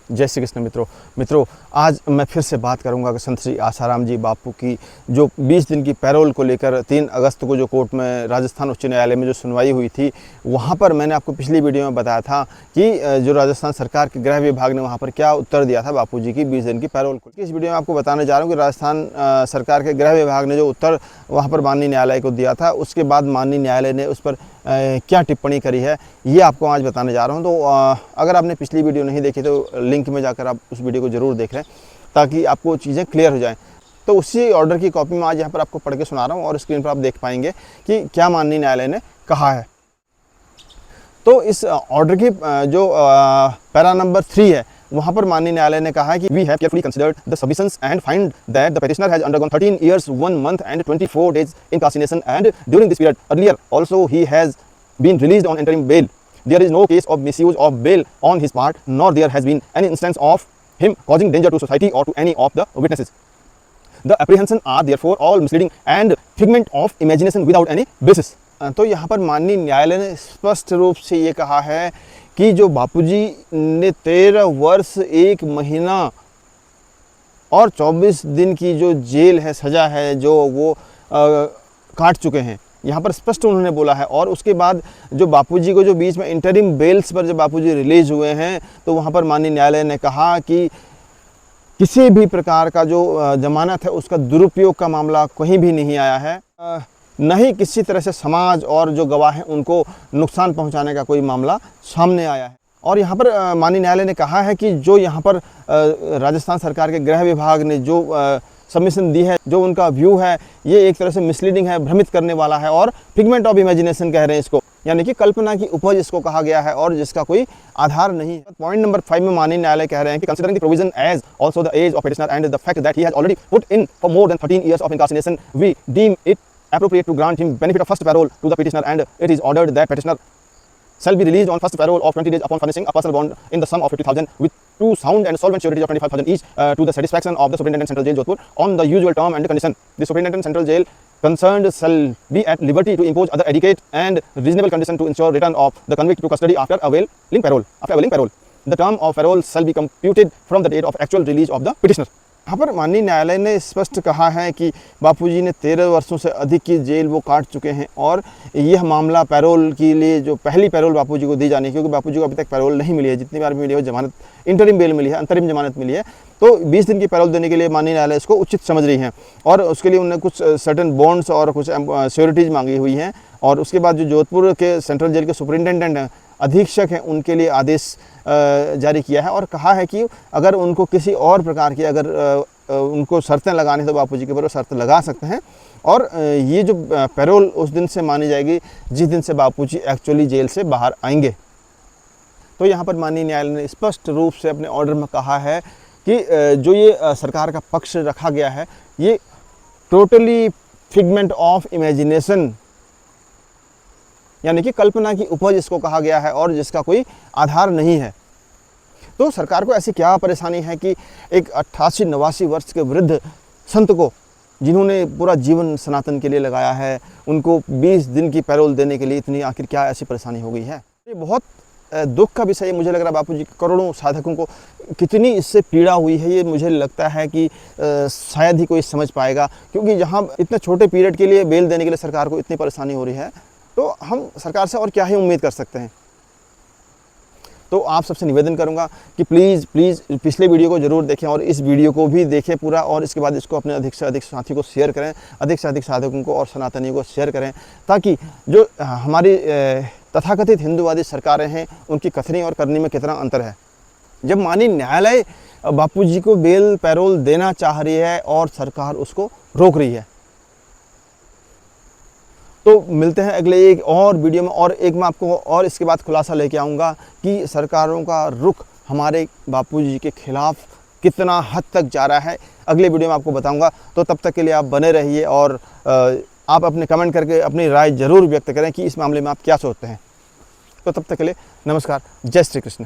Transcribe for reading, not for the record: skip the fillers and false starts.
जय श्री कृष्ण। मित्रों आज मैं फिर से बात करूंगा कि संत श्री आसाराम जी बापू की जो 20 दिन की पैरोल को लेकर 3 अगस्त को जो कोर्ट में राजस्थान उच्च न्यायालय में जो सुनवाई हुई थी, वहां पर मैंने आपको पिछली वीडियो में बताया था कि जो राजस्थान सरकार के गृह विभाग ने वहां पर क्या उत्तर दिया था बापू जी की 20 दिन की पैरोल को। इस वीडियो में आपको बताने जा रहा हूँ कि राजस्थान सरकार के गृह विभाग ने जो उत्तर वहाँ पर माननीय न्यायालय को दिया था, उसके बाद माननीय न्यायालय ने उस पर क्या टिप्पणी करी है, ये आपको आज बताने जा रहा हूँ। तो अगर आपने पिछली वीडियो नहीं देखी तो लिंक में जाकर आप उस वीडियो को ज़रूर देख लें ताकि आपको चीज़ें क्लियर हो जाएं। तो उसी ऑर्डर की कॉपी में आज यहाँ पर आपको पढ़ के सुना रहा हूँ और स्क्रीन पर आप देख पाएंगे कि क्या माननीय न्यायालय ने कहा है। तो इस ऑर्डर की जो पैरा नंबर 3 है, वहाँ पर माननीय न्यायालय ने कहा है कि we have carefully considered the submissions and find that the petitioner has undergone 13 years 1 month and 24 days incarceration, and during this period earlier also he has been released on interim bail. There is no case of misuse of bail on his part, nor there has been any instance of him causing danger to society or to any of the witnesses. The apprehensions are therefore all misleading and figment of imagination without any basis. तो यहाँ पर माननीय न्यायालय ने स्पष्ट रूप से ये कहा है कि जो बापूजी ने 13 वर्ष 1 महीना और 24 दिन की जो जेल है, सज़ा है, जो वो काट चुके हैं, यहाँ पर स्पष्ट उन्होंने बोला है। और उसके बाद जो बापूजी को जो बीच में इंटरिम बेल्स पर जब बापूजी रिलीज हुए हैं, तो वहाँ पर माननीय न्यायालय ने कहा कि किसी भी प्रकार का जो जमानत है उसका दुरुपयोग का मामला कहीं भी नहीं आया है, न ही किसी तरह से समाज और जो गवाह हैं उनको नुकसान पहुंचाने का कोई मामला सामने आया है। और यहाँ पर माननीय न्यायालय ने कहा है कि जो यहाँ पर राजस्थान सरकार के गृह विभाग ने जो सबमिशन दी है, जो उनका व्यू है, ये एक तरह से मिसलीडिंग है, भ्रमित करने वाला है और फिगमेंट ऑफ इमेजिनेशन कह रहे हैं इसको, यानी कि कल्पना की उपज इसको कहा गया है और जिसका कोई आधार नहीं है। पॉइंट नंबर 5 में माननीय न्यायालय कह रहे हैं कि considering the provision as also the age of petitioner and the fact that he has already put in for more than 13 years of incarceration, we deem it appropriate to grant him benefit of first parole to the petitioner, and it is ordered that petitioner shall be released on first parole of 20 days upon furnishing a personal bond in the sum of 50,000 with 2 sound and solvent sureties of 25,000 each to the satisfaction of the Superintendent Central Jail Jodhpur on the usual term and condition. The Superintendent Central Jail concerned shall be at liberty to impose other adequate and reasonable condition to ensure return of the convict to custody after availing parole. The term of parole shall be computed from the date of actual release of the petitioner. यहाँ पर माननीय न्यायालय ने स्पष्ट कहा है कि बापूजी ने 13 वर्षों से अधिक की जेल वो काट चुके हैं और यह मामला पैरोल के लिए जो पहली पैरोल बापूजी को दी जानी है, क्योंकि बापूजी को अभी तक पैरोल नहीं मिली है, जितनी बार भी मिली है जमानत इंटरिम बेल मिली है, अंतरिम जमानत मिली है। तो 20 दिन की पैरोल देने के लिए माननीय न्यायालय इसको उचित समझ रही है और उसके लिए उन्होंने कुछ सर्टेन बॉन्ड्स और कुछ श्योरिटीज़ मांगी हुई हैं। और उसके बाद जो जोधपुर के सेंट्रल जेल के सुपरिटेंडेंट अधीक्षक हैं, उनके लिए आदेश जारी किया है और कहा है कि अगर उनको किसी और प्रकार की अगर उनको शर्तें लगानी तो बापूजी के ऊपर शर्त लगा सकते हैं। और ये जो पैरोल उस दिन से मानी जाएगी जिस दिन से बापूजी एक्चुअली जेल से बाहर आएंगे। तो यहाँ पर माननीय न्यायालय ने स्पष्ट रूप से अपने ऑर्डर में कहा है कि जो ये सरकार का पक्ष रखा गया है, ये टोटली फिगमेंट ऑफ इमेजिनेशन, यानी कि कल्पना की उपज इसको कहा गया है और जिसका कोई आधार नहीं है। तो सरकार को ऐसी क्या परेशानी है कि एक 88-89 वर्ष के वृद्ध संत को, जिन्होंने पूरा जीवन सनातन के लिए लगाया है, उनको 20 दिन की पैरोल देने के लिए इतनी आखिर क्या ऐसी परेशानी हो गई है। ये बहुत दुख का विषय मुझे लग रहा है। बापूजी करोड़ों साधकों को कितनी इससे पीड़ा हुई है, ये मुझे लगता है कि शायद ही कोई समझ पाएगा, क्योंकि जहाँ इतने छोटे पीरियड के लिए बेल देने के लिए सरकार को इतनी परेशानी हो रही है, तो हम सरकार से और क्या ही उम्मीद कर सकते हैं। तो आप सबसे निवेदन करूंगा कि प्लीज़ पिछले वीडियो को ज़रूर देखें और इस वीडियो को भी देखें पूरा, और इसके बाद इसको अपने अधिक से अधिक साथी को शेयर करें, अधिक से अधिक साधकों को और सनातनियों को शेयर करें, ताकि जो हमारी तथाकथित हिंदूवादी सरकारें हैं उनकी कथनी और करनी में कितना अंतर है। जब माननीय न्यायालय बापूजी को बेल पैरोल देना चाह रही है और सरकार उसको रोक रही है। तो मिलते हैं अगले एक और वीडियो में, और एक मैं आपको और इसके बाद खुलासा लेके आऊँगा कि सरकारों का रुख हमारे बापूजी के खिलाफ कितना हद तक जा रहा है। अगले वीडियो में आपको बताऊँगा। तो तब तक के लिए आप बने रहिए और आप अपने कमेंट करके अपनी राय ज़रूर व्यक्त करें कि इस मामले में आप क्या सोचते हैं। तो तब तक के लिए नमस्कार, जय श्री कृष्ण।